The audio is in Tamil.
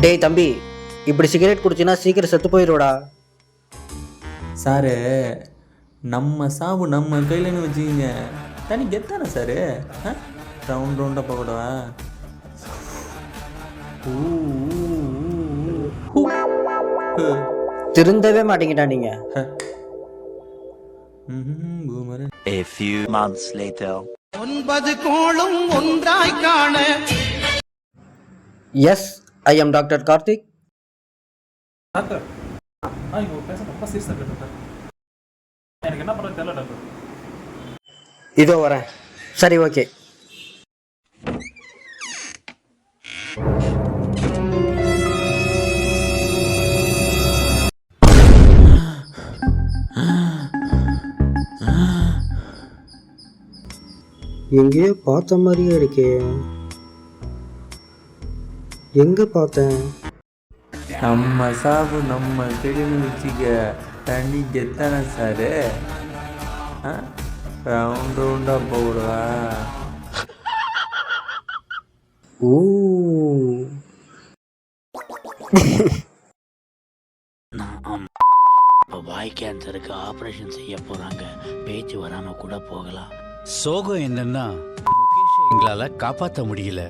டேய் தம்பி, இப்படி சிகரெட் குடிச்சின்னா சீக்கிரம் செத்து போயிடுவடா. சாரு, நம்ம சாவு நம்ம கையிலன்னு வச்சுக்கிங்க. தனி கெத்தானே சாரு. ரவுண்ட் ரவுண்டாக போகக்கூடவா? திருந்தவே மாட்டீங்கடா நீங்க. A few months later. 9 கோளும் ஒன்றாய் காண. Yes, I am doctor Karthik. Doctor, இவங்க பேச ரொம்ப சீரியஸாக இருக்கு டாக்டர். எனக்கு என்ன பண்ணுறது தெரியல டாக்டர். இதோ வரேன். சரி, ஓகே. எங்கேயோ பார்த்த மாதிரியே இருக்கே. எங்க பார்த்தேன்? நம்ம சாவு நம்ம கையிலன்னு வச்சுக்க. தனி கெத்தானே சாரு. ரவுண்ட் ரவுண்டாக போகக்கூடவா? ஓ, இப்போ வாய் கேன்சருக்கு ஆப்ரேஷன் செய்ய போறாங்க. பேச்சு வராம கூட போகலாம். சோகம் என்னன்னா முகேஷ் எங்களால காப்பாற்ற முடியல.